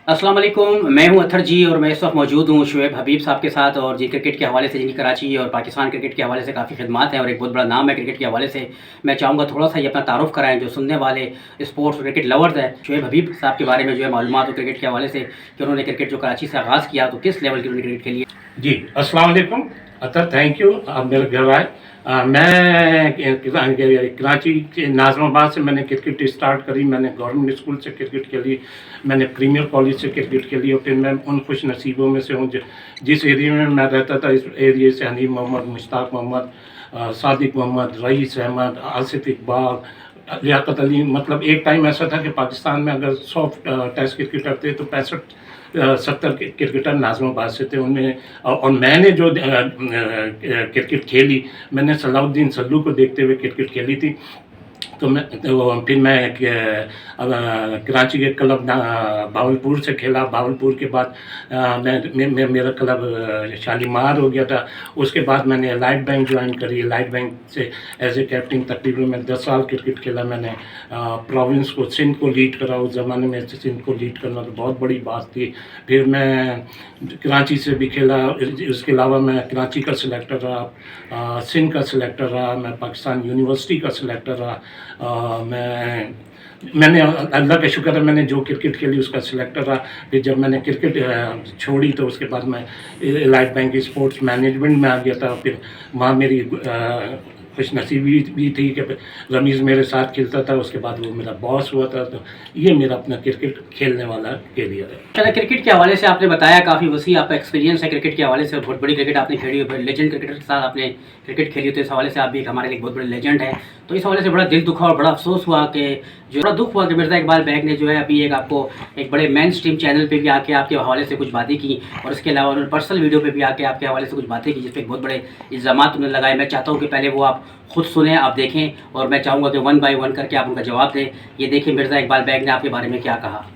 अस्सलाम वालेकुम, मैं हूं अत्थर जी और मैं इस वक्त मौजूद हूं शुएब हबीब साहब के साथ। और जी क्रिकेट के हवाले से जिनकी कराची और पाकिस्तान क्रिकेट के हवाले से काफ़ी खिदमात हैं और एक बहुत बड़ा नाम है क्रिकेट के हवाले से। मैं चाहूँगा थोड़ा सा ये अपना तारुफ कराएं जो सुनने वाले स्पोर्ट्स क्रिकेट लवर्स हैं। शुएब हबीब साहब के बारे में जो है मालूमात हो क्रिकेट के हवाले से कि उन्होंने क्रिकेट जो कराची से आगाज़ किया तो किस लेवल की उन्होंने क्रिकेट खेली है। जी अस्सलाम वालेकुम अतर, थैंक यू, आप मेरे घर आए। मैं कराची के नाज़माबाद से मैंने क्रिकेट स्टार्ट करी। मैंने गवर्नमेंट स्कूल से क्रिकेट खेली, मैंने प्रीमियर कॉलेज से क्रिकेट खेली और फिर मैं उन खुश नसीबों में से हूँ जिस एरिया में मैं रहता था। इस एरिया से हनीफ मोहम्मद, मुश्ताक मोहम्मद, सादिक मोहम्मद, रईस अहमद, आसिफ इकबाल, लियाकत अली, मतलब एक टाइम ऐसा था कि पाकिस्तान में अगर 100 टेस्ट क्रिकेटर थे तो 65-70 क्रिकेटर नाज़माबाद से थे। उनमें और मैंने जो क्रिकेट खेली, मैंने सलाउद्दीन सल्लू को देखते हुए क्रिकेट खेली थी। तो फिर मैं कराची के क्लब बावलपुर से खेला। बावलपुर के बाद मेरा क्लब शालीमार हो गया था। उसके बाद मैंने लाइट बैंक ज्वाइन करी। लाइट बैंक से एज ए कैप्टन तकरीबन मैं 10 साल क्रिकेट खेला। मैंने प्रोविंस को, सिंध को लीड करा। उस ज़माने में सिंध को लीड करना तो बहुत बड़ी बात थी। फिर मैं कराची से भी खेला। इसके अलावा मैं कराची का सिलेक्टर रहा, सिंध का सिलेक्टर रहा, मैं पाकिस्तान यूनिवर्सिटी का सिलेक्टर रहा। मैंने अल्लाह का शुक्र है, मैंने जो क्रिकेट खेली उसका सिलेक्टर रहा। फिर जब मैंने क्रिकेट छोड़ी तो उसके बाद मैं लाइट बैंक स्पोर्ट्स मैनेजमेंट में आ गया था। फिर वहाँ मेरी खुश नसीबी भी थी कि रमीज़ मेरे साथ खेलता था। उसके बाद वो मेरा बॉस हुआ था। तो ये मेरा अपना क्रिकेट खेलने वाला कैरियर है। चलो, क्रिकेट के हवाले से आपने बताया काफ़ी वसी आपका एक्सपीरियंस है क्रिकेट के हवाले से। बहुत बड़ी क्रिकेट आपने खेली है, लेजेंड क्रिकेटर के साथ आपने क्रिकेट खेली, तो इस हवाले से आप भी हमारे लिए बहुत बड़े लेजेंड हैं। तो इस हवाले से बड़ा दिल दुखा और बड़ा अफसोस हुआ कि जो बड़ा दुख हुआ कि मिर्ज़ा इकबाल बैग ने जो है अभी आपको एक बड़े मेन स्ट्रीम चैनल पे भी आके आपके हवाले से कुछ बातें की और इसके अलावा उन्होंने पर्सनल वीडियो पे भी आके आपके हवाले से कुछ बातें की जिस पर बहुत बड़े इल्ज़ामात उन्होंने लगाए। मैं चाहता हूँ कि पहले वो आप खुद सुने, आप देखें और मैं चाहूँगा कि 1 बाय 1 करके आप उनका जवाब दें। ये देखिए मिर्ज़ा इकबाल बैग ने आपके बारे में क्या कहा।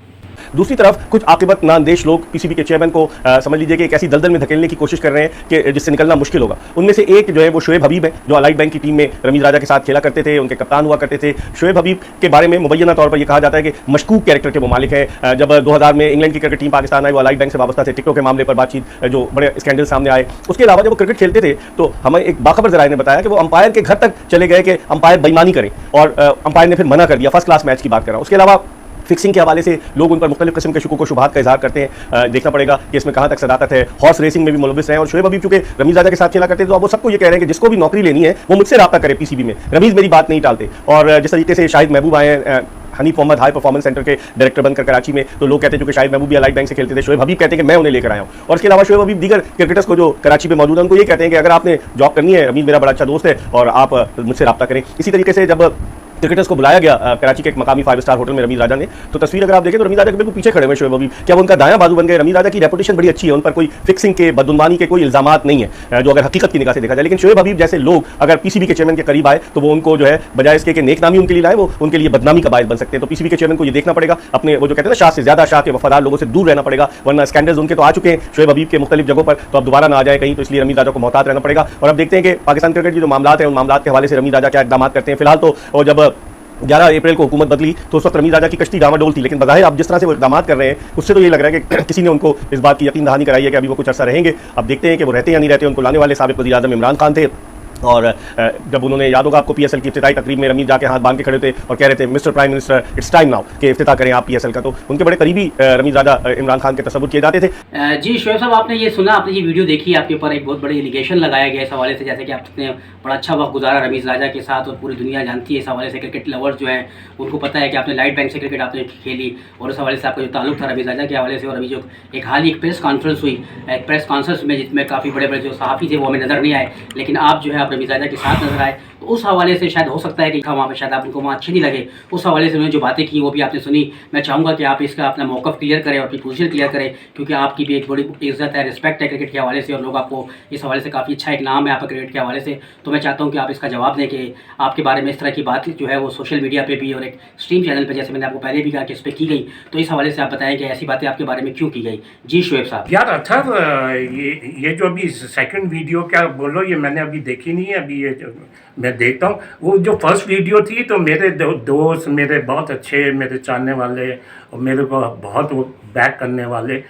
दूसरी तरफ कुछ आकिबत नांदेश लोग पीसीबी के चेयरमैन को समझ लीजिए कि एक ऐसी दलदल में धकेलने की कोशिश कर रहे हैं कि जिससे निकलना मुश्किल होगा। उनमें से एक जो है वो शुएब हबीब है, जो लाइट बैंक की टीम में रमीज़ राजा के साथ खेला करते थे, उनके कप्तान हुआ करते थे। शुएब हबीब के बारे में मुबैना तौर पर यह कहा जाता है कि मशकूक कैरेक्टर के वो मालिक हैं। जब 2000 में इंग्लैंड की क्रिकेट टीम पाकिस्तान आई, वो लाइट बैंक से वाबस्ता थे। टिकटों के मामले पर बातचीत, जो बड़े स्कैंडल सामने आए। उसके अलावा जब वो क्रिकेट खेलते थे तो हमें एक बाखबर जराये ने बताया कि वो अंपायर के घर तक चले गए कि अंपायर बेईमानी करें, और अंपायर ने फिर मना कर दिया। फर्स्ट क्लास मैच की बात कर रहा हूं। उसके अलावा फिक्सिंग के हवाले से लोग उन पर मुख्तलिफ किस्म के शुकों को शुबहात का इजहार करते हैं। देखना पड़ेगा कि इसमें कहाँ तक सदाकत है। हॉर्स रेसिंग में भी मुलविस हैं और शुएब हबीब चूंकि रमीज़ राजा के साथ खेला करते थे, तो अब वो सबको ये कह रहे हैं कि जिसको भी नौकरी लेनी है वो मुझसे रब्ता करे पीसीबी में। रमीज़ मेरी बात नहीं टालते। और जिस तरीके से शाहिद महबूब आए हैं Hanif Mohammad high performance centre के डायरेक्टर बनकर कराची में, तो लोग कहते हैं कि शाहिद महबूब भी लाइट बैंक से खेलते थे। शुएब हबीब कहते हैं कि मैं उन्हें लेकर आया हूँ। और इसके अलावा शुएब हबीब दीगर क्रिकेटर्स को जो कराची में मौजूद हैं उनको ये कहते हैं कि अगर आपने जॉब करनी है, रमीज़ मेरा बड़ा अच्छा दोस्त है और आप मुझसे रब्ता करें। इसी तरीके से जब क्रिकेटर्स को बुलाया गया कराची के एक मकामी 5 स्टार होटल में रमीज़ राजा ने, तो तस्वीर अगर आप देखें तो रमीज़ राजा के बिल्कुल पीछे खड़े हुए शुएब हबीब। क्या वो उनका दायां बाजू बन गए? रमीज़ राजा की रेपुटेशन बड़ी अच्छी है, उन पर कोई फिक्सिंग के, बदगुमानी के कोई इल्जामात नहीं है जो अगर हकीकत की निगाह से देखा जाए। लेकिन शुएब हबीब जैसे लोग अगर पीसीबी के चेयरमैन के करीब आए तो वो उनको जो है बजाय इसके कि नेक नामी उनके लिए लाए, वो उनके लिए बदनामी का बायस बन सकते हैं। तो पीसीबी के चेयरमैन को ये देखना पड़ेगा, अपने वो जो कहते हैं ना शाह से ज़्यादा शाह के वफादार लोगों से दूर रहना पड़ेगा, वरना स्कैंडल्स उनके तो आ चुके हैं शुएब हबीब के मुख्तलिफ जगहों पर, तो अब दोबारा ना आ जाए कहीं। तो इसलिए रमीज़ राजा को मोहतात रहना पड़ेगा। और अब देखते हैं कि पाकिस्तान क्रिकेट की जो मामला है उन मामला के हवाले से रमीज़ राजा क्या इकदाम करते हैं। फिलहाल तो और जब 11 अप्रैल को हुकूमत बदली तो उस वक्त रमीज़ राजा की कश्ती डामाडोल थी, लेकिन बज़ाहिर आप जिस तरह से वो इक़दामात कर रहे हैं उससे तो ये लग रहा है कि किसी ने उनको इस बात की यकीन दहानी कराई है कि अभी वो कुछ अर्सा रहेंगे। अब देखते हैं कि वो रहते हैं या नहीं रहते। उनको लाने वाले साबिक़ वज़ीर आज़म इमरान खान थे, और जब उन्होंने, याद होगा आपको, पीएसएल की इफ्तिताई तकरीब में रमीज़ जाके हाथ बांध के खड़े थे और कह रहे थे mister prime minister it's time now कि इफ्तिताह करें आप पीएसएल का, तो उनके बड़े करीबी रमीज़ राजा इमरान खान के तसव्वुर किए जाते थे। जी शुएब साहब, आपने ये सुना, आपने ये वीडियो देखी, आपके ऊपर एक बहुत बड़ी एलिगेशन लगाया गया इस हवाले से, जैसे कि आपने बड़ा अच्छा वक्त गुजारा रमीज़ राजा के साथ और पूरी दुनिया जानती है इस हवाले से। क्रिकेट लवर्स जो हैं उनको पता है कि आपने लाइट बैंक से क्रिकेट आपने खेली और उस हवाले से आपका जो ताल्लुक था रमीज़ राजा के हवाले से। और अभी जो एक हाल ही एक प्रेस कॉन्फ्रेंस हुई, एक प्रेस कॉन्फ्रेंस में जिसमें काफ़ी बड़े बड़े जो सहाफ़ी थे वो हमें नज़र नहीं आए, लेकिन आप जो है आप रमीज़ राजा के साथ नजर आए। तो उस हवाले से शायद हो सकता है कि वहाँ पर शायद आपको वहाँ अच्छी नहीं लगे, उस हवाले से उन्होंने जो बातें की वो भी आपने सुनी। मैं चाहूँगा कि आप इसका अपना मौक़िफ़ क्लियर करें और अपनी पोजीशन क्लियर करें, क्योंकि आपकी भी एक बड़ी इज़्ज़त है, रिस्पेक्ट है क्रिकेट के हवाले से और लोग आपको इस हवाले से काफ़ी अच्छा एक नाम है आपका क्रिकेट के हवाले से। तो मैं चाहता हूँ कि आप इसका जवाब दें कि आपके बारे में इस तरह की बात जो है वो सोशल मीडिया पर भी और एक स्ट्रीम चैनल पर, जैसे मैंने आपको पहले भी कहा कि इस पर की गई, तो इस हवाले से आप बताएं कि ऐसी बातें आपके बारे में क्यों की गई। जी शुएब साहब। यार अथर, ये जो अभी सेकंड वीडियो क्या बोलो, ये मैंने अभी देखी नहीं है। अभी ये मैं देखता हूँ। वो जो फर्स्ट वीडियो थी तो मेरे दोस्त, मेरे बहुत अच्छे, मेरे जानने वाले और मेरे को बहुत वो बैक करने वाले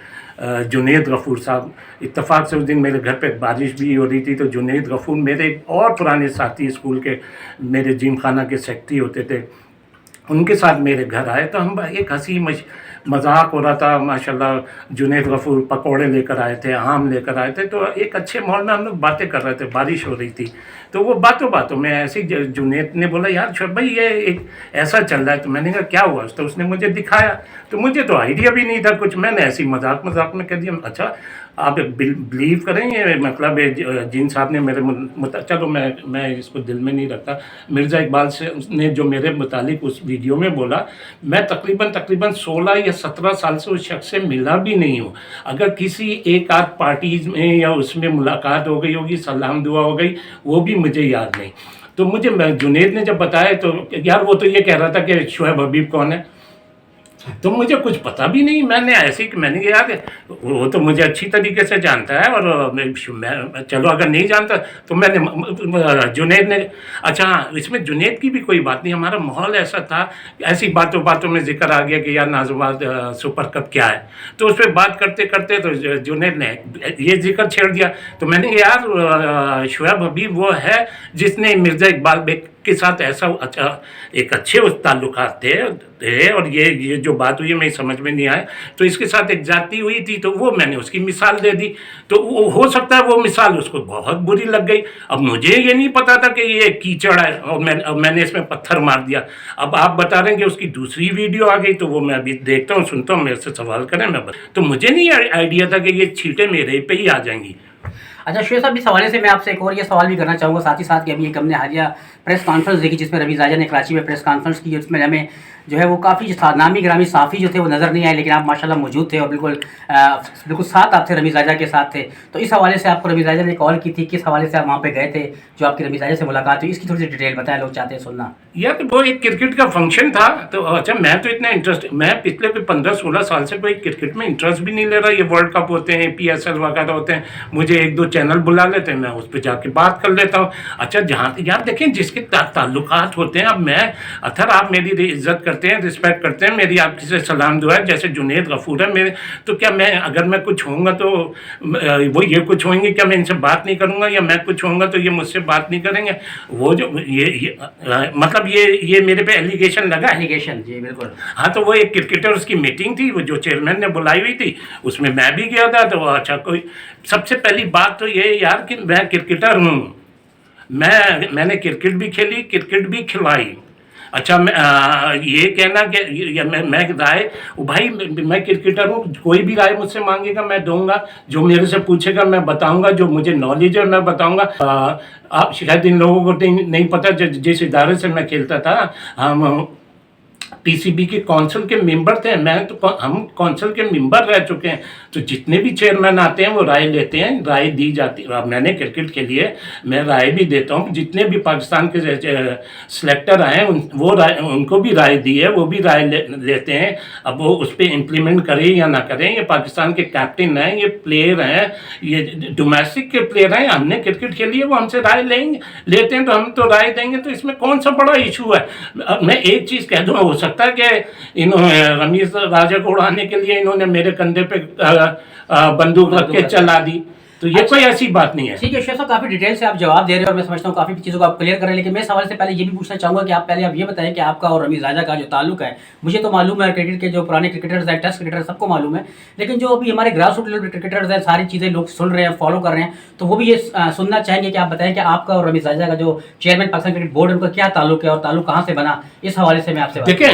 जुनैद गफूर साहब, इत्तेफाक से उस दिन मेरे घर पे बारिश भी हो रही थी, तो जुनैद गफूर मेरे और पुराने साथी स्कूल के, मेरे जिम खाना के सेक्रेटरी होते थे, उनके साथ मेरे घर आए। तो हम एक हंसी मजाक हो रहा था। माशाल्लाह जुनैद गफूर पकौड़े लेकर आए थे, आम लेकर आए थे, तो एक अच्छे माहौल में हम लोग बातें कर रहे थे, बारिश हो रही थी। तो वो बातों में ऐसे ही जुनैद ने बोला, यार शोएब भाई ये एक ऐसा चल रहा है। तो मैंने कहा क्या हुआ? तो उसने मुझे दिखाया, तो मुझे तो आइडिया भी नहीं था कुछ। मैंने ऐसी मजाक में कह दिया, अच्छा आप बिलीव करेंगे, मतलब जिन साहब ने मेरे चलो मैं इसको दिल में नहीं रखता, मिर्ज़ा इकबाल से उसने जो मेरे मुतालिक उस वीडियो में बोला, मैं तकरीबन 16 या 17 साल से उस शख्स से मिला भी नहीं हूँ। अगर किसी एक आध पार्टीज में या उसमें मुलाकात हो गई होगी, सलाम दुआ हो गई, वो भी मुझे याद नहीं। तो मुझे जुनैद ने जब बताया तो यार वो तो ये कह रहा था कि शोएब हबीब कौन है, तो मुझे कुछ पता भी नहीं। मैंने ऐसे ही मैंने यार वो तो मुझे अच्छी तरीके से जानता है, और मैं चलो अगर नहीं जानता तो मैंने जुनैद ने, अच्छा इसमें जुनैद की भी कोई बात नहीं, हमारा माहौल ऐसा था, ऐसी बातों में जिक्र आ गया कि यार नाज़िमाबाद सुपर कप क्या है। तो उस पर बात करते करते तो जुनैद ने ये जिक्र छेड़ दिया। तो मैंने यार शोएब हबीब वो है जिसने मिर्ज़ा इकबाल बेग के साथ ऐसा अच्छा एक अच्छे उस ताल्लुकात थे, और ये जो बात हुई मैं समझ में नहीं आया। तो इसके साथ एक जाति हुई थी, तो वो मैंने उसकी मिसाल दे दी। तो वो हो सकता है वो मिसाल उसको बहुत बुरी लग गई। अब मुझे ये नहीं पता था कि ये कीचड़ है, और मैंने इसमें पत्थर मार दिया। अब आप बता रहे हैं कि उसकी दूसरी वीडियो आ गई, तो वो मैं अभी देखता हूँ, सुनता हूँ, मेरे से सवाल करें तो मुझे नहीं आइडिया था कि ये छींटे मेरे पे ही आ जाएंगी। अच्छा शोएब साहब, इस हवाले से मैं आपसे एक और ये सवाल भी करना चाहूँगा, साथ ही साथ कि अभी एक हमने हालिया प्रेस कॉन्फ्रेंस देखी जिसमें रमीज़ राजा ने कराची में प्रेस कॉन्फ्रेंस की, उसमें हमें जो है वो काफ़ी नामी ग्रामी साफ़ी जो थे वो नज़र नहीं आए, लेकिन आप माशाल्लाह मौजूद थे और बिल्कुल साथ आप थे, रमीज़ राजा के साथ थे। तो इस हवाले से आपको रमीज़ राजा ने कॉल की थी, किस हवाले से आप वहाँ पे गए थे, जो आपकी रमीज़ राजा से मुलाकात हुई, इसकी थोड़ी सी डिटेल बताएं, लोग चाहते हैं सुनना। यार तो वो एक क्रिकेट का फंक्शन था। तो अच्छा मैं तो इतना इंटरेस्ट, मैं पिछले 15-16 साल से कोई क्रिकेट में इंटरेस्ट भी नहीं ले रहा। ये वर्ल्ड कप होते हैं, PSL वगैरह होते हैं, मुझे 1-2 चैनल बुला लेते हैं, मैं उस पर जाके बात कर लेता हूँ। अच्छा जहाँ यार देखें जिसके ताल्लुकात होते हैं, अब मैं अथर आप मेरी इज्जत करते हैं, रिस्पेक्ट करते हैं, मेरी आपकी से सलाम दुआ है, जैसे जुनैद गफूर है मेरे, तो क्या मैं अगर मैं कुछ होऊंगा तो वो ये कुछ होंगे, क्या मैं इनसे बात नहीं करूँगा, या मैं कुछ होऊंगा तो ये मुझसे बात नहीं करेंगे? वो जो ये मतलब ये मेरे पे एलिगेशन लगा है। एलिगेशन जी बिल्कुल। हाँ तो वो एक क्रिकेटर्स की मीटिंग थी, वो जो चेयरमैन ने बुलाई हुई थी, उसमें मैं भी गया था। तो अच्छा कोई सबसे पहली बात तो ये यार कि मैं क्रिकेटर हूँ, मैंने क्रिकेट भी खेली, क्रिकेट भी खिलाई। अच्छा ये कहना कि मैं राय भाई मैं क्रिकेटर हूँ, कोई भी राय मुझसे मांगेगा मैं दूंगा, जो मेरे से पूछेगा मैं बताऊंगा, जो मुझे नॉलेज है मैं बताऊंगा। आप शायद इन लोगों को नहीं पता, जिस इदारे से मैं खेलता था, हम PCB के काउंसिल के मेंबर थे, हम काउंसिल के मेंबर रह चुके हैं। तो जितने भी चेयरमैन आते हैं वो राय लेते हैं, राय दी जाती है। मैंने क्रिकेट के लिए मैं राय भी देता हूँ। जितने भी पाकिस्तान के सिलेक्टर आए वो राय, उनको भी राय दी है, वो भी राय लेते हैं। अब वो उस पर इम्प्लीमेंट करें या ना करें, ये पाकिस्तान के कैप्टन हैं, ये प्लेयर हैं, ये डोमेस्टिक के प्लेयर हैं, हमने क्रिकेट खेली है, वो हमसे राय लेते हैं तो हम तो राय देंगे। तो इसमें कौन सा बड़ा इशू है? मैं एक चीज़ कह दूँ, हो सकता है कि इन्होंने रमीज़ राजा को उड़ाने के लिए इन्होंने मेरे कंधे पे बंदूक रख के चला दी, तो ये कोई ऐसी बात नहीं है। ठीक है शोएब साहब, काफ़ी डिटेल से आप जवाब दे रहे हैं और मैं समझता हूँ काफ़ी चीज़ों को आप क्लियर कर रहे हैं। लेकिन मैं सवाल से पहले ये भी पूछना चाहूँगा कि आप पहले आप ये बताएं कि आपका और रमीज़ राजा का जो ताल्लुक है, मुझे तो मालूम है क्रिकेट के जो पुराने क्रिकेटर्स हैं, टेस्ट क्रिकेटर सबको मालूम है, लेकिन जो अभी हमारे ग्रास रूट लेवल क्रिकेटर्स हैं, सारी चीज़ें लोग सुन रहे हैं, फॉलो कर रहे हैं, तो वो भी ये सुनना चाहेंगे कि आप बताएं कि आपका और रमीज़ राजा का जो चेयरमैन पाकिस्तान क्रिकेट बोर्ड है उनका क्या ताल्लुक है और ताल्लुक कहाँ से बना, इस हवाले से मैं आपसे देखिए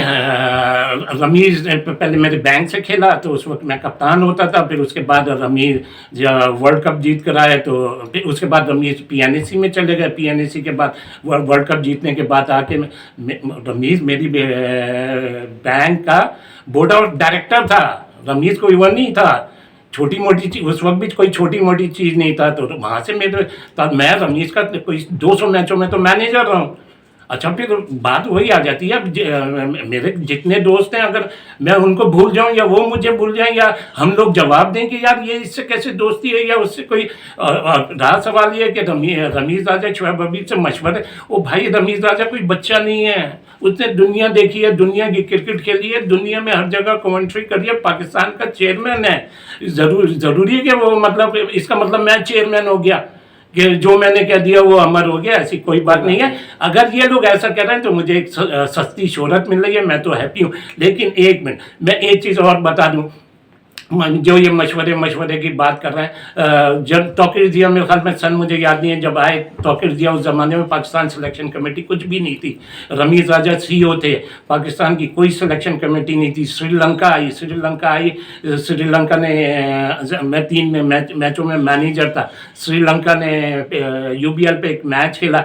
रमीज़ पहले मेरे बैंक से खेला, तो उस वक्त मैं कप्तान होता था। फिर उसके बाद रमीज़ वर्ल्ड कप जीत कर आए, तो उसके बाद रमीज़ PNAC में चले गए। PNAC के बाद वर्ल्ड कप जीतने के बाद आके रमीज़ मेरी बैंक का बोर्ड ऑफ डायरेक्टर था। रमीज़ कोई वो नहीं था छोटी मोटी चीज़, उस वक्त भी कोई छोटी मोटी चीज़ नहीं था। तो वहाँ से मैं रमीज़ का कोई 200 मैचों में तो मैनेजर रहा हूँ। अच्छा फिर बात वही आ जाती है, अब मेरे जितने दोस्त हैं, अगर मैं उनको भूल जाऊं या वो मुझे भूल जाएं, या हम लोग जवाब दें कि यार ये इससे कैसे दोस्ती है, या उससे कोई रहा सवाल ये कि रमीज़ राजा शोएब हबीब से मशवरे, वो भाई रमीज़ राजा कोई बच्चा नहीं है, उसने दुनिया देखी है, दुनिया की क्रिकेट खेली है, दुनिया में हर जगह कमेंट्री करी है, पाकिस्तान का चेयरमैन है। ज़रूरी है कि वो, मतलब इसका मतलब मैं चेयरमैन हो गया कि जो मैंने कह दिया वो अमर हो गया, ऐसी कोई बात नहीं है। अगर ये लोग ऐसा कह रहे हैं तो मुझे एक सस्ती शोहरत मिल रही है, मैं तो हैप्पी हूँ। लेकिन एक मिनट, मैं एक चीज़ और बता दूँ, जो ये मशवरे की बात कर रहे हैं, जब तौकीर दिया, मेरे ख्याल में सन मुझे याद नहीं है जब आए तौकीर दिया, उस ज़माने में पाकिस्तान सिलेक्शन कमेटी कुछ भी नहीं थी। रमीज़ राजा CEO थे, पाकिस्तान की कोई सिलेक्शन कमेटी नहीं थी। श्रीलंका आई, श्रीलंका ने, मैं 3 मैचों में मैनेजर था। श्रीलंका ने UBL पे एक मैच खेला,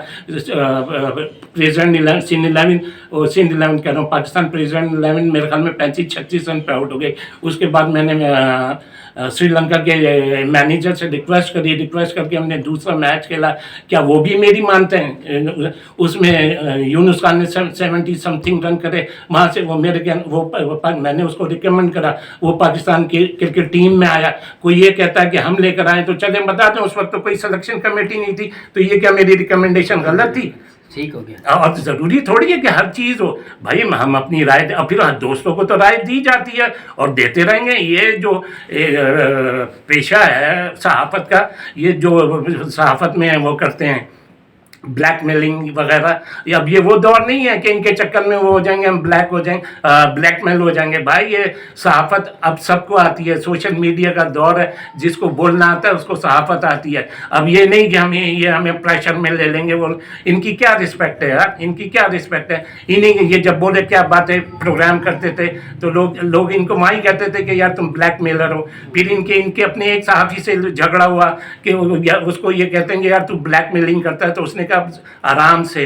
प्रेसिडेंट सिंध 11 कह रहा हूँ, पाकिस्तान प्रेसिडेंट 11 मेरे ख्याल में 35-36 रन पे आउट हो गए। उसके बाद मैंने श्रीलंका के मैनेजर से रिक्वेस्ट करके हमने दूसरा मैच खेला। क्या वो भी मेरी मानते हैं? उसमें यूनुस खान ने 70 समथिंग रन करे, वहाँ से वो मैंने उसको रिकमेंड करा, वो पाकिस्तान की क्रिकेट टीम में आया। कोई ये कहता है कि हम लेकर आए, तो चले बता दें उस वक्त तो कोई सिलेक्शन कमेटी नहीं थी, तो ये क्या मेरी रिकमेंडेशन गलत थी? ठीक हो गया। और ज़रूरी थोड़ी है कि हर चीज़ हो भाई, हम अपनी राय, और फिर दोस्तों को तो राय दी जाती है और देते रहेंगे। ये जो पेशा है सहाफ़त का, ये जो सहाफ़त में वो करते हैं ब्लैकमेलिंग वगैरह, अब ये वो दौर नहीं है कि इनके चक्कर में वो हो जाएंगे, हम ब्लैकमेल हो जाएंगे। भाई ये सहाफ़त अब सबको आती है, सोशल मीडिया का दौर है, जिसको बोलना आता है उसको सहाफ़त आती है। अब ये नहीं कि हमें प्रेशर में ले लेंगे। वो इनकी क्या रिस्पेक्ट है यार, इनकी क्या रिस्पेक्ट है? इन्हीं ये जब बोले क्या बातें प्रोग्राम करते थे तो लोग इनको वहीं कहते थे कि यार तुम ब्लैकमेलर हो। फिर इनके अपने एक सहाफ़ी से झगड़ा हुआ कि उसको ये कहते हैं कि यार तू ब्लैकमेलिंग करता है, तो उसने आराम से,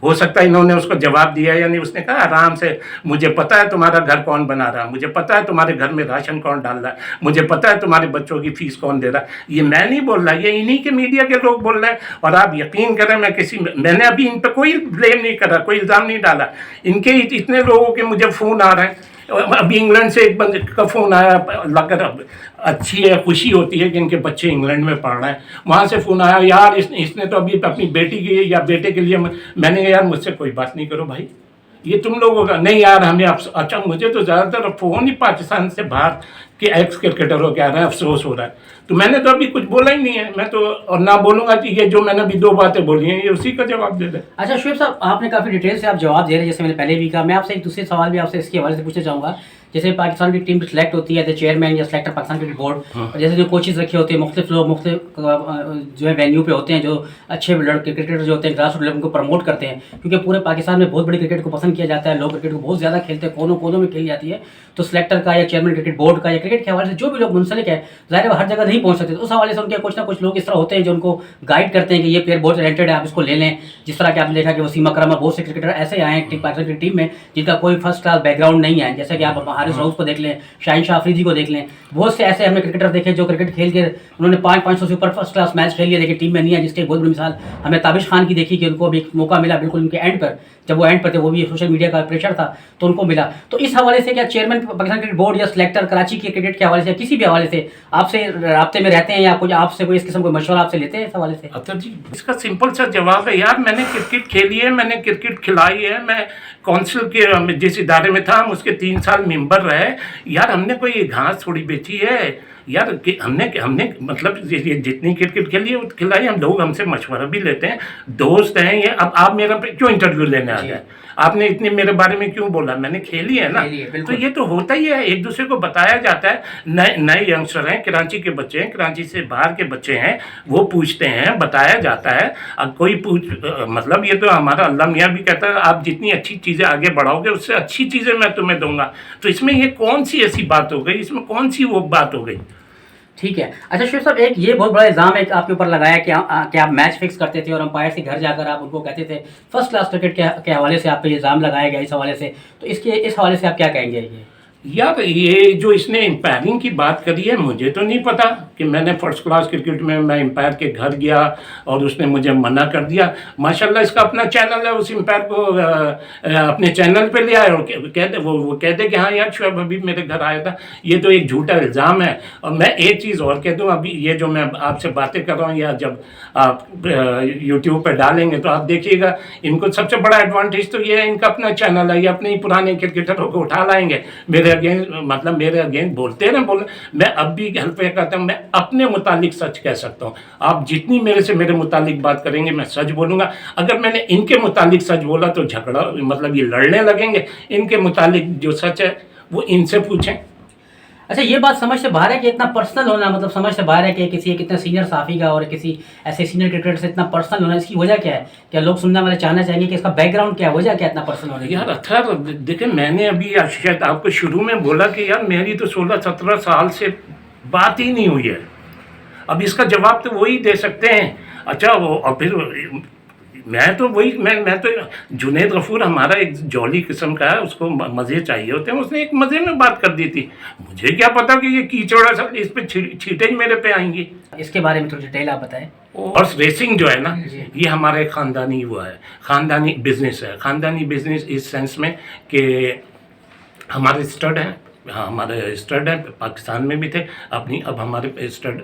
हो सकता है इन्होंने उसको जवाब दिया या नहीं, उसने कहा आराम से, मुझे पता है तुम्हारा घर कौन बना रहा है, मुझे पता है तुम्हारे घर में राशन कौन डाल रहा है, मुझे पता है तुम्हारे बच्चों की फीस कौन दे रहा है। ये मैं नहीं बोल रहा, ये इन्हीं के मीडिया के लोग बोल रहे हैं। और आप यकीन करें, मैंने अभी इन पर कोई ब्लेम नहीं करा, कोई इल्ज़ाम नहीं डाला। इनके इतने लोगों के मुझे फ़ोन आ रहे हैं। अभी इंग्लैंड से एक बंदे का फ़ोन आया, लगकर अच्छी है, खुशी होती है कि इनके बच्चे इंग्लैंड में पढ़ रहे हैं। वहाँ से फ़ोन आया, यार इसने तो अभी अपनी बेटी के या बेटे के लिए, मैंने कहा यार मुझसे कोई बात नहीं करो भाई, ये तुम लोगों का नहीं यार, हमें अच्छा, मुझे तो ज़्यादातर फ़ोन ही पाकिस्तान से बाहर के एक्स क्रिकेटरों के आ रहे हैं, अफसोस हो रहा है। तो मैंने तो अभी कुछ बोला ही नहीं है, मैं तो और ना बोलूँगा कि ये जो मैंने अभी 2 बातें बोली हैं ये उसी का जवाब दे दे। अच्छा शोएब साहब, आपने काफ़ी डिटेल से आप जवाब दे रहे हैं, जैसे मैंने पहले भी कहा। मैं आपसे एक दूसरे सवाल भी आपसे इसके हवाले से पूछना चाहूँगा। जैसे पाकिस्तान की टीम सिलेक्ट होती है एज ए चेयरमैन या सिलेक्टर पाकिस्तान क्रिकेट बोर्ड, और जैसे जो कोचेज रखे होते हैं, मुख्तलिफ लोग मुख्तलिफ जो है वेन्यू पे होते हैं, जो अच्छे लड़के क्रिकेटर जो होते हैं ग्रास रूट लेवल को प्रमोट करते हैं, क्योंकि पूरे पाकिस्तान में बहुत बड़ी क्रिकेट को पसंद किया जाता है, लोग क्रिकेट को बहुत ज़्यादा खेलते हैं, कोनों कोनों में खेली जाती है। तो सिलेक्टर का या चेयरमैन क्रिकेट बोर्ड का या क्रिकेट के हवाले से जो भी लोग मुंसलिक है, ज़ाहिर है हर जगह नहीं पहुँच सकते, तो उस हवाले से उनके कुछ ना कुछ लोग इस तरह होते हैं जो उनको गाइड करते हैं कि ये प्लेयर बहुत टैलेंटेड है, आप इसको ले लें। जिस तरह कि आपने देखा कि वसीम अकरम, बहुत से क्रिकेटर ऐसे आए हैं पाकिस्तान की टीम में जिनका कोई फर्स्ट क्लास बैकग्राउंड नहीं है, जैसे कि आप हारिस रऊफ को देख लें, शाहीन शाह अफरीदी को देख लें। बहुत से ऐसे हमने क्रिकेटर देखे जो क्रिकेट खेल के उन्होंने 500 से ऊपर फर्स्ट क्लास मैच खेल लिए, लेकिन टीम में नहीं है। जिसकी एक बहुत बड़ी मिसाल हमने ताबिश खान की देखी कि उनको भी एक मौका मिला बिल्कुल उनके एंड पर, जब वो एंड पर थे, वो भी सोशल मीडिया का प्रेशर था तो उनको मिला। तो इस हवाले से क्या चेयरमैन पाकिस्तान क्रिकेट बोर्ड या सिलेक्टर कराची के क्रिकेट के हवाले से किसी भी हवाले से आपसे राब्ते में रहते हैं या कुछ आपसे कोई इस किस्म का मशवरा आपसे लेते हैं इस हवाले से? अच्छा जी, इसका सिंपल सा जवाब है यार, मैंने क्रिकेट खेली है, मैंने क्रिकेट खिलाई है, मैं काउंसिल के जिस इदारे में था हम उसके 3 साल मेंबर रहे यार। हमने कोई घास थोड़ी बेची है यार, कि हमने मतलब ये जितनी क्रिकेट खेली है वो खिलाई। हम लोग हमसे मशवरा भी लेते हैं, दोस्त हैं ये। अब आप मेरा क्यों इंटरव्यू लेने आ गए? आपने इतने मेरे बारे में क्यों बोला? मैंने खेली है ना, तो ये तो होता ही है, एक दूसरे को बताया जाता है। नए यंगस्टर हैं, कराची के बच्चे हैं, कराची से बाहर के बच्चे हैं, वो पूछते हैं, बताया जाता है। अब कोई मतलब ये तो हमारा अल्लाह मियाँ भी कहता है आप जितनी अच्छी चीज़ें आगे बढ़ाओगे उससे अच्छी चीज़ें मैं तुम्हें दूंगा। तो इसमें ये कौन सी ऐसी बात हो गई, इसमें कौन सी वो बात हो गई? ठीक है। अच्छा शोएब साहब, एक ये बहुत बड़ा इल्ज़ाम एक आपके ऊपर लगाया कि आप मैच फिक्स करते थे और अंपायर के घर जाकर आप उनको कहते थे। फर्स्ट क्लास क्रिकेट के हवाले से आप पे इल्ज़ाम लगाया गया इस हवाले से, तो इस हवाले से आप क्या कहेंगे? यार ये जो इसने एम्पायरिंग की बात करी है, मुझे तो नहीं पता कि मैंने फर्स्ट क्लास क्रिकेट में मैं एम्पायर के घर गया और उसने मुझे मना कर दिया। माशाल्लाह इसका अपना चैनल है, उस एम्पायर को अपने चैनल पे ले आए और कहते वो कहते कि हाँ यार शोएब हबीब मेरे घर आया था। ये तो एक झूठा इल्ज़ाम है। और मैं एक चीज़ और कह दूँ, अभी ये जो मैं आपसे बातें कर रहा हूँ या जब आप यूट्यूब पर डालेंगे तो आप देखिएगा, इनको सबसे बड़ा एडवांटेज तो ये है, इनका अपना चैनल है, ये अपने ही पुराने क्रिकेटरों को उठा लाएंगे, मेरे अगेंस्ट मतलब मेरे अगेंस्ट बोलते हैं ना बोले। मैं अब भी हल्फे कहता हूँ, मैं अपने मुतालिक सच कह सकता हूँ। आप जितनी मेरे से मेरे मुतालिक बात करेंगे मैं सच बोलूँगा। अगर मैंने इनके मुतालिक सच बोला तो झगड़ा मतलब ये लड़ने लगेंगे। इनके मुतालिक जो सच है वो इनसे पूछें। अच्छा, ये बात समझ से बाहर है कि इतना पर्सनल होना, मतलब समझ से बाहर है कि किसी एक इतना सीनियर साफ़ी का और किसी ऐसे सीनियर क्रिकेटर से इतना पर्सनल होना, इसकी वजह क्या है? क्या लोग सुनने वाले जानना चाहेंगे कि इसका बैकग्राउंड क्या है, वजह क्या है इतना पर्सनल होने की? यार अथर देखें, मैंने अभी शायद आपको शुरू में बोला कि यार मेरी तो 16-17 साल से बात ही नहीं हुई है। अब इसका जवाब तो वही दे सकते हैं। अच्छा वो और फिर मैं तो वही मैं तो जुनैद गफूर हमारा एक जॉली किस्म का है, उसको मज़े चाहिए होते हैं, उसने एक मज़े में बात कर दी थी। मुझे क्या पता कि ये कीचड़ा सब इस पे छींटे ही मेरे पे आएंगी। इसके बारे में थोड़ी डिटेल आप बताएं। हॉर्स रेसिंग जो है ना, ये हमारे ख़ानदानी हुआ है, ख़ानदानी बिजनेस है। ख़ानदानी बिजनेस इस सेंस में कि हमारे स्टड हैं, हाँ हमारे स्टड हैं, पाकिस्तान में भी थे अपनी, अब हमारे स्टड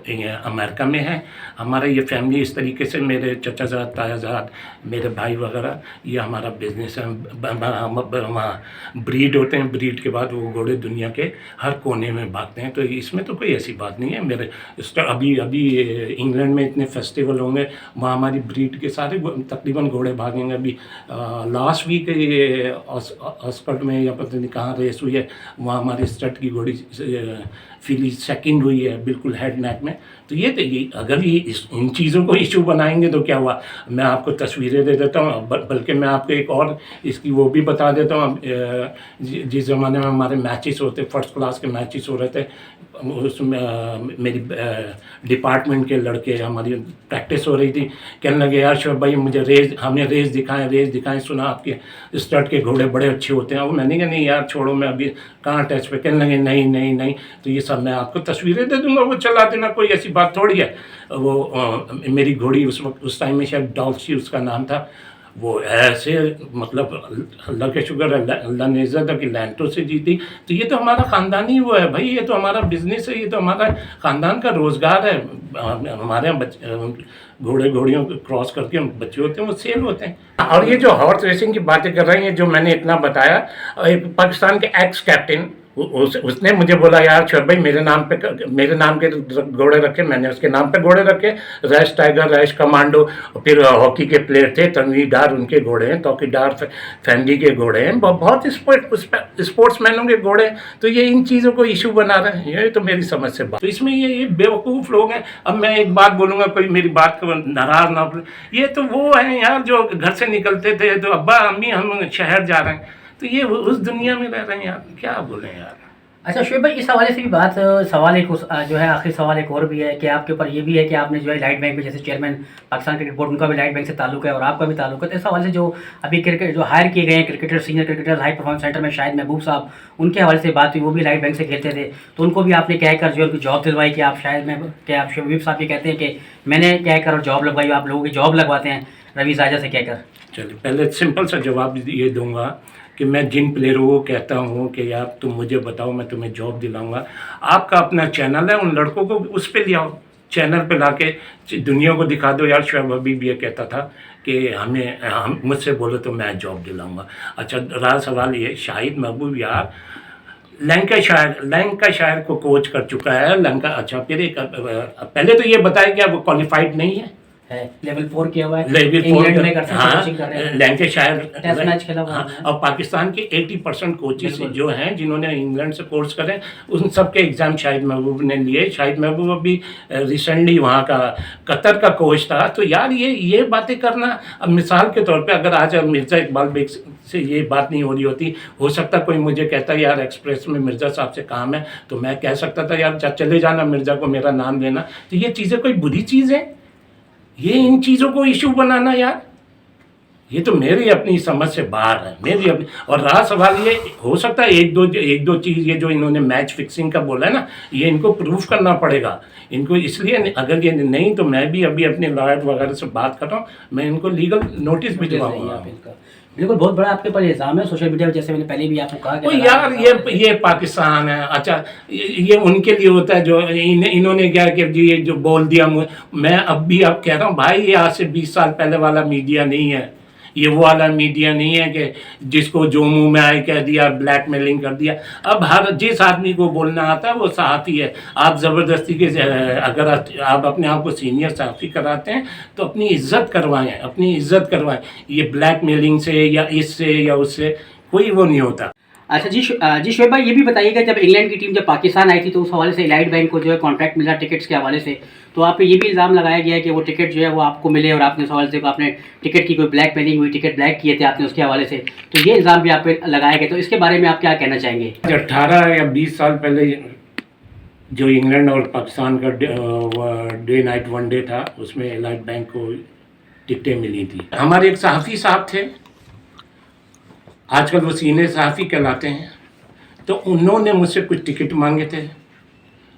अमेरिका में हैं। हमारा ये फैमिली इस तरीके से, मेरे चचाजाद तायाजाद मेरे भाई वगैरह, ये हमारा बिजनेस है। वहाँ ब्रीड होते हैं, ब्रीड के बाद वो घोड़े दुनिया के हर कोने में भागते हैं। तो इसमें तो कोई ऐसी बात नहीं है। मेरे अभी इंग्लैंड में इतने फेस्टिवल होंगे, वहाँ हमारी ब्रीड के सारे तकरीबन घोड़े भागेंगे। अभी लास्ट वीक ये ऑस्कर्ट में या पता नहीं कहाँ रेस हुई है, वहाँ हमारी स्टड की घोड़ी फिली सेकंड हुई है, बिल्कुल हेड नेक में। तो ये अगर ये इन चीज़ों को इशू बनाएंगे तो क्या हुआ। मैं आपको तस्वीरें दे देता हूँ, बल्कि मैं आपको एक और इसकी वो भी बता देता हूँ। जिस ज़माने में हमारे मैचेस होते, फर्स्ट क्लास के मैचेस हो रहे थे, उसमें मेरी डिपार्टमेंट के लड़के, हमारी प्रैक्टिस हो रही थी, कहने लगे यार शोएब भाई मुझे हमें रेस दिखाएं, सुना आपके स्टड के घोड़े बड़े अच्छे होते हैं। वो मैंने कहा नहीं यार छोड़ो, मैं अभी कहाँ टच पे। कहने लगे नहीं तो ये सब मैं आपको तस्वीरें दे दूंगा, वो चला देना, कोई ऐसी बात थोड़ी है। वो मेरी घोड़ी उस टाइम में शायद डॉल्सी उसका नाम था, वो ऐसे मतलब अल्लाह के शुक्र है, अल्लाह ने इज़्ज़त है कि लैंटो से जीती। तो ये तो हमारा ख़ानदानी वो है भाई, ये तो हमारा बिजनेस है, ये तो हमारा ख़ानदान का रोज़गार है। हमारे यहाँ घोड़े घोड़ियों को क्रॉस करके हम बच्चे होते हैं, वो सेल होते हैं। और ये जो हॉर्स रेसिंग की बातें कर रहे हैं, जो मैंने इतना बताया, पाकिस्तान के एक्स कैप्टन उसने मुझे बोला यार शोएब भाई मेरे नाम के घोड़े रखे, मैंने उसके नाम पे घोड़े रखे, रैश टाइगर, रैश कमांडो। फिर हॉकी के प्लेयर थे तनवीर डार, उनके घोड़े हैं, तौकीदार फैंडी के घोड़े हैं, बहुत स्पोर्ट्समैनों के घोड़े हैं। तो ये इन चीज़ों को इशू बना रहे हैं, ये तो मेरी समझ से बात। तो इसमें ये बेवकूफ़ लोग हैं। अब मैं एक बात बोलूँगा, कोई मेरी बात को नाराज़ ना हो, ये तो वो हैं यार जो घर से निकलते थे तो अब्बा अम्मी हम शहर जा रहे हैं, तो ये उस दुनिया में रह रहे हैं यार, क्या बोलें यार। अच्छा शोएब भाई, इस हवाले से भी बात, सवाल एक जो है आखिरी सवाल एक और भी है कि आपके ऊपर ये भी है कि आपने जो है लाइट बैंक में, जैसे चेयरमैन पाकिस्तान क्रिकेट बोर्ड, उनका भी लाइट बैंक से ताल्लुक है और आपका भी ताल्लुक है। तो इस हवाले से जो अभी क्रिकेट जो हायर किए गए हैं cricketer, senior cricketer high performance centre में, शाहिद महबूब साहब, उनके हवाले से बात हुई, वो भी लाइट बैंक से खेलते थे, तो उनको भी आपने कहकर जो है उनकी जॉब दिलवाई कि आप शायद आप शोएब साहब ये कहते हैं कि मैंने कहकर और जॉब लगवाई, आप लोगों की जॉब लगवाते हैं रमीज़ राजा से कहकर। चलिए पहले सिंपल सा जवाब ये दूंगा कि मैं जिन प्लेयरों को कहता हूँ कि यार तुम मुझे बताओ, मैं तुम्हें जॉब दिलाऊंगा, आपका अपना चैनल है, उन लड़कों को उस पर ले आओ, चैनल पे लाके दुनिया को दिखा दो यार शोएब हबीब ये कहता था कि हम मुझसे बोलो तो मैं जॉब दिलाऊंगा। अच्छा रहा सवाल ये, शाहिद महबूब यार लंकाशायर को कोच कर चुका है। अच्छा फिर पहले तो ये बताया कि वो क्वालिफाइड नहीं है, लेवल 4 किया हुआ है, लेवल 4 इंग्लैंड में करते हैं, कोचिंग कर रहे हैं, लैंकाशायर टेस्ट मैच खेला हुआ है। और पाकिस्तान के 80% कोचेस जो हैं जिन्होंने इंग्लैंड से कोर्स करे, उन सब के एग्ज़ाम शाहिद महबूब ने लिए। शाहिद महबूब अभी रिसेंटली वहाँ का कतर का कोच था। तो यार ये बातें करना, अब मिसाल के तौर पे अगर आज मिर्ज़ा इकबाल बेग से ये बात नहीं हो रही होती, हो सकता कोई मुझे कहता यार एक्सप्रेस में मिर्ज़ा साहब से काम है, तो मैं कह सकता था यार चले जाना मिर्ज़ा को, मेरा नाम लेना। तो ये चीज़ें कोई बुरी चीज़ है? ये इन चीज़ों को इशू बनाना यार, ये तो मेरी अपनी समझ से बाहर है, मेरी अपनी। और रहा सवाल ये, हो सकता है एक दो चीज़ ये जो इन्होंने मैच फिक्सिंग का बोला है ना, ये इनको प्रूफ करना पड़ेगा इनको, इसलिए अगर ये नहीं तो मैं भी अभी अपने लॉयर वगैरह से बात कर रहा हूँ, मैं इनको लीगल नोटिस भिजवाऊंगा। बिल्कुल, बहुत बड़ा आपके ऊपर इल्ज़ाम है सोशल मीडिया पर, जैसे मैंने पहले भी आपको कहा ओ यार ये पाकिस्तान है। अच्छा ये उनके लिए होता है जो इन्होंने क्या कि ये जो बोल दिया मैं अब भी अब कह रहा हूँ भाई, ये आज से 20 साल पहले वाला मीडिया नहीं है, ये वो वाला मीडिया नहीं है कि जिसको जो मुंह में आए कह दिया, ब्लैकमेलिंग कर दिया। अब हर जिस आदमी को बोलना आता है वो सहाफ़ी है। आप ज़बरदस्ती के अगर आप अपने आप को सीनियर सहाफ़ी कराते हैं तो अपनी इज्जत करवाएं, अपनी इज्जत करवाएं। ये ब्लैकमेलिंग से या इससे या उससे कोई वो नहीं होता। अच्छा जी शोएब भाई, ये भी बताइएगा, जब इंग्लैंड की टीम जब पाकिस्तान आई थी तो उस हवाले से इलाइट बैंक को जो है कॉन्ट्रैक्ट मिला टिकट्स के हवाले से, तो आप पे ये भी इल्ज़ाम लगाया गया है कि वो टिकट जो है वो आपको मिले और आपने उस हवाले से आपने टिकट की कोई ब्लैक मेलिंग हुई, टिकट ब्लैक किए थे आपने उसके हवाले से, तो ये इल्ज़ाम भी आप पे लगाया गया, तो इसके बारे में आप क्या कहना चाहेंगे? 18 या 20 साल पहले जो इंग्लैंड और पाकिस्तान का डे नाइट वनडे था, उसमें इलाइट बैंक को टिकटें मिली थी। हमारे एक सहाफ़ी साहब थे, आजकल वो सीनियर सहाफ़ी कहलाते हैं, तो उन्होंने मुझसे कुछ टिकट मांगे थे।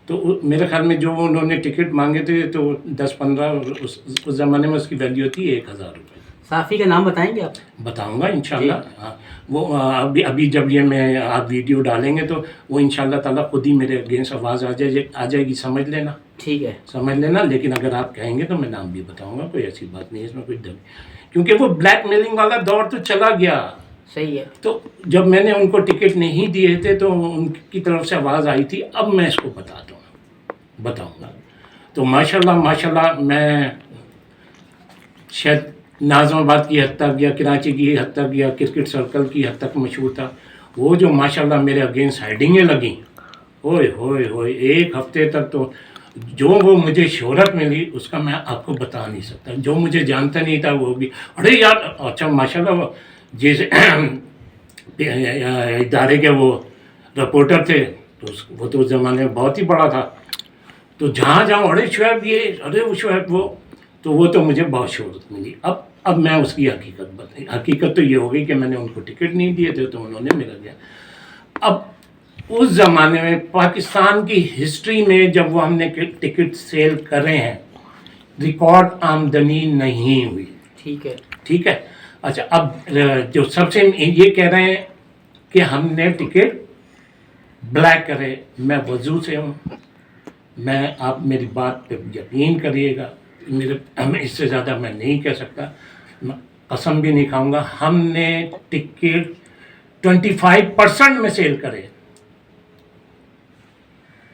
तो मेरे ख्याल में जो उन्होंने टिकट मांगे थे तो 10-15 उस ज़माने में उसकी वैल्यू थी 1000 रुपये। साफ़ी का नाम बताएंगे आप? बताऊंगा इंशाल्लाह। हाँ, वो अभी जब ये मैं आप वीडियो डालेंगे तो वो इंशाल्लाह ताला खुद ही मेरे अगेंस्ट आवाज़ आ जाएगी, समझ लेना। ठीक है, समझ लेना। लेकिन अगर आप कहेंगे तो मैं नाम भी बताऊंगा, कोई ऐसी बात नहीं है इसमें, कोई डर, क्योंकि वो ब्लैकमेलिंग वाला दौर तो चला गया। सही है। तो जब मैंने उनको टिकट नहीं दिए थे तो उनकी तरफ से आवाज़ आई थी, अब मैं इसको बताऊंगा। तो माशाल्लाह मैं शायद नाज़माबाद की हद तक या कराची की हद तक या क्रिकेट सर्कल की हद तक मशहूर था। वो जो माशाल्लाह मेरे अगेंस्ट हेडिंगें लगी, ओए होए होए, एक हफ्ते तक तो जो वो मुझे शोहरत मिली उसका मैं आपको बता नहीं सकता। जो मुझे जानता नहीं था वो भी, अरे यार अच्छा माशाल्लाह जैसे इदारे के वो रिपोर्टर थे तो वो तो उस ज़माने में बहुत ही बड़ा था, तो जहाँ जाऊँ अरे शोएब ये, अरे वो शोएब वो, तो वो तो मुझे बहुत शोहरत मिली। अब मैं उसकी हकीकत बताई। हकीकत तो ये हो गई कि मैंने उनको टिकट नहीं दिए थे तो उन्होंने मिला दिया। अब उस ज़माने में पाकिस्तान की हिस्ट्री में जब वो हमने टिकट सेल करे हैं, रिकॉर्ड आमदनी नहीं हुई। ठीक है। अच्छा अब जो सबसे ये कह रहे हैं कि हमने टिकट ब्लैक करे, मैं वजू से हूँ, मैं आप मेरी बात पे यकीन करिएगा, मैं इससे ज़्यादा मैं नहीं कह सकता, मैं कसम भी नहीं खाऊंगा। हमने टिकट 25% में सेल करे,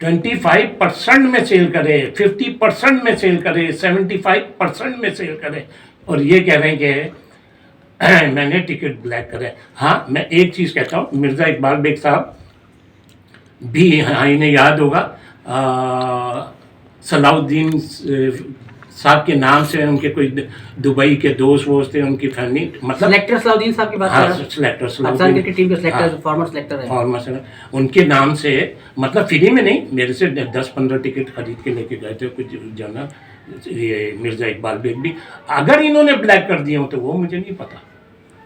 25% में सेल करे, 50% में सेल करे, 75% में सेल करे, और ये कह रहे हैं कि मैंने टिकट ब्लैक करे। हाँ, मैं एक चीज़ कहता हूँ, मिर्ज़ा इकबाल बेग साहब भी, हाँ इन्हें याद होगा, सलाउद्दीन साहब के नाम से उनके कोई दुबई के दोस्त वोस्त थे, उनकी फैमिली, मतलब सिलेक्टर सलाउद्दीन साहब की बात कर रहे हैं? सिलेक्टर सलाउद्दीन की टीम के सिलेक्टर, फॉर्मर सिलेक्टर है, फॉर्मर, उनके नाम से, मतलब फ्री में नहीं, मेरे से 10-15 टिकट खरीद के लेके गए थे कुछ जाना, ये मिर्ज़ा इकबाल बेग भी। अगर इन्होंने ब्लैक कर दिए हो तो वो मुझे नहीं पता,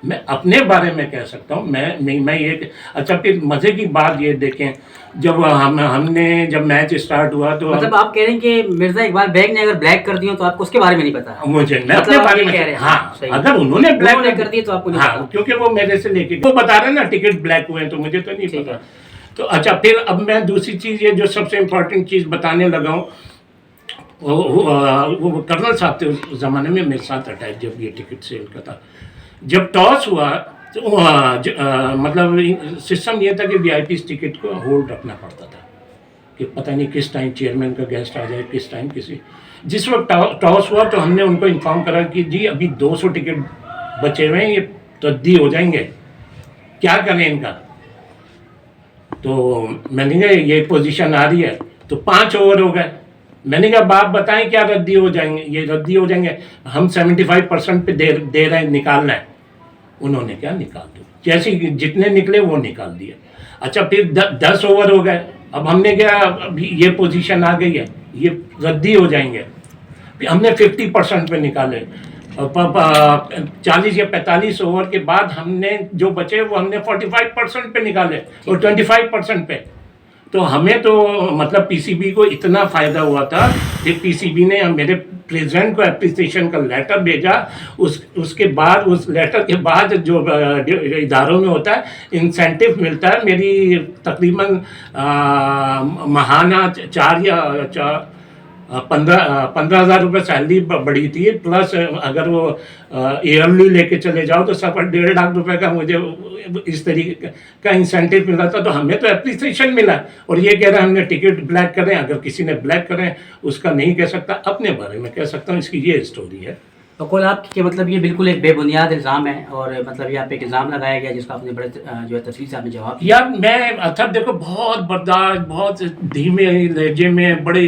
मैं अपने बारे में कह सकता हूँ। मैं ये, अच्छा फिर मज़े की बात ये देखें, जब हमने जब मैच स्टार्ट हुआ तो मतलब आप कह रहे हैं कि मिर्ज़ा इकबाल बेग ने अगर ब्लैक कर दिया तो आपको उसके बारे में नहीं पता? मुझे, मैं अपने बारे में कह रहे हैं। हाँ, अगर उन्होंने ब्लैक कर दिए तो आपको नहीं पता, क्योंकि वो मेरे से लेके वो बता रहे ना टिकट ब्लैक हुए, तो मुझे तो नहीं पता। तो अच्छा फिर अब मैं दूसरी चीज़, ये जो सबसे इम्पोर्टेंट चीज़ बताने लगा हूँ, वो कर्नल साहब थे उस ज़माने में मेरे साथ अटैच, जब ये टिकट सेल का था। जब टॉस हुआ तो मतलब सिस्टम ये था कि वीआईपी टिकट को होल्ड रखना पड़ता था कि पता नहीं किस टाइम चेयरमैन का गेस्ट आ जाए, किस टाइम किसी। जिस वक्त टॉस हुआ तो हमने उनको इन्फॉर्म करा कि जी अभी 200 टिकट बचे हुए हैं, ये रद्दी हो जाएंगे, क्या करें इनका। तो मैंने कहा ये पोजीशन आ रही है, तो 5 ओवर हो गए। मैंने कहा बाप बताएं क्या रद्दी हो जाएंगे, ये रद्दी हो जाएंगे, हम 75% पे दे रहे हैं, निकालना है। उन्होंने क्या, निकाल दो, जैसे जितने निकले वो निकाल दिए। अच्छा फिर 10 ओवर हो गए, अब हमने क्या, अभी ये पोजीशन आ गई है, ये रद्दी हो जाएंगे, फिर हमने 50% पे निकाले। 40 या 45 ओवर के बाद हमने जो बचे वो हमने 45% पे निकाले और 25% पे। तो हमें तो मतलब पीसीबी को इतना फ़ायदा हुआ था कि पीसीबी ने मेरे प्रेसिडेंट को एप्रिसिएशन का लेटर भेजा। उसके बाद उस लेटर के बाद जो इदारों में होता है इंसेंटिव मिलता है। मेरी तकरीबन माहाना 15,000 रुपये सैलरी बढ़ी थी, प्लस अगर वो ईयरली लेके चले जाओ तो सब 1.5 लाख रुपए का मुझे इस तरीके का इंसेंटिव मिला था। तो हमें तो एप्रिसिएशन मिला और ये कह रहे हैं हमने टिकट ब्लैक करें। अगर किसी ने ब्लैक करें उसका नहीं कह सकता, अपने बारे में कह सकता हूँ। इसकी ये स्टोरी है। तो कौल आपकी मतलब ये बिल्कुल एक बेबुनियाद इल्ज़ाम है और मतलब ये आप पे एक इल्ज़ाम लगाया गया जिसका आपने बड़े जो है तफसील से आपने जवाब दिया। यार मैं अच्छा देखो, बहुत बर्दाश्त, बहुत धीमे लहजे में, बड़े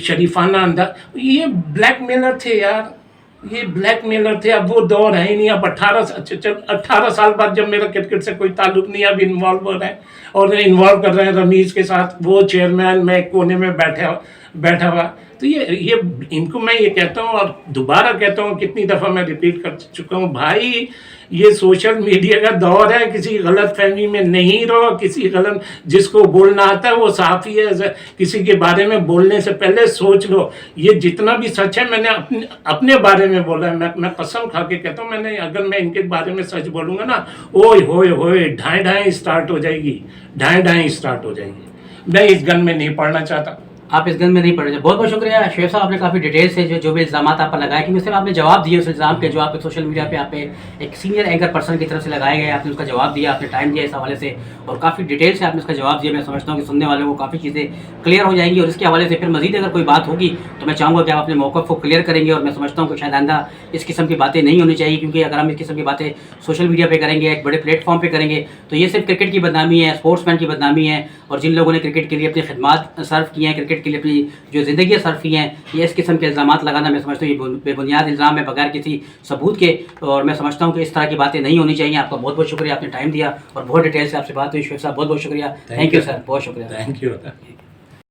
शरीफाना अंदाज। ये ब्लैकमेलर थे यार, ये ब्लैकमेलर थे। अब वो दौर है ही नहीं। अब 18 साल बाद जब मेरा क्रिकेट से कोई ताल्लुक नहीं, अब इन्वॉल्व हो रहे हैं और इन्वॉल्व कर रहे हैं रमीज़ के साथ। वो चेयरमैन, मैं कोने में बैठा हुआ। तो ये इनको मैं ये कहता हूँ और दोबारा कहता हूँ, कितनी दफ़ा मैं रिपीट कर चुका हूँ, भाई ये सोशल मीडिया का दौर है। किसी गलत फहमी में नहीं रहो। किसी गलत, जिसको बोलना आता है वो साफ़ी है। किसी के बारे में बोलने से पहले सोच लो। ये जितना भी सच है मैंने अपने बारे में बोला है। मैं कसम खा के कहता हूँ, मैंने अगर मैं इनके बारे में सच बोलूँगा ना, ओए होए होए ढाई स्टार्ट हो जाएगी, ढाई स्टार्ट हो जाएगी। मैं इस गन में नहीं पढ़ना चाहता। आप इस गन में नहीं पड़े। बहुत बहुत शुक्रिया शुएब साहब, आपने काफ़ी डिटेल से जो भी इल्ज़ाम आप पर लगाए कि सिर्फ आपने जवाब दिए उस इल्ज़ाम के जो आप सोशल मीडिया पे आप एक सीनियर एंकर पर्सन की तरफ से लगाए गए। आपने उसका जवाब दिया, आपने टाइम दिया इस हवाले से और काफ़ी डिटेल से आपने उसका जवाब दिया। मैं समझता हूँ कि सुनने वालों को काफ़ी चीज़ें क्लियर हो जाएंगी और इसके हवाले से फिर मज़ीद अगर कोई बात होगी तो मैं चाहूँगा कि आप अपने मौक़िफ़ को क्लियर करेंगे। और मैं समझता हूँ कि शायद आइंदा इस किस्म की बातें नहीं होनी चाहिए, क्योंकि अगर हम इस किस्म की बातें सोशल मीडिया पर करेंगे, एक बड़े प्लेटफॉर्म पर करेंगे, तो ये सिर्फ क्रिकेट की बदनामी है, स्पोर्ट्समैन की बदनामी है। और जिन लोगों ने क्रिकेट के लिए अपनी खिदमत सर्व की हैं, क्रिकेट के लिए अपनी जो ज़िंदगी सर्फ की हैं, ये इस किस्म के इल्ज़ामात लगाना मैं समझता हूँ ये बेबुनियाद इल्ज़ाम है, बगैर किसी सबूत के। और मैं समझता हूँ कि इस तरह की बातें नहीं होनी चाहिए। आपका बहुत बहुत शुक्रिया, आपने टाइम दिया और बहुत डिटेल से आपसे बात हुई। शुएब साहब बहुत बहुत शुक्रिया। थैंक यू सर, बहुत शुक्रिया। Thank you.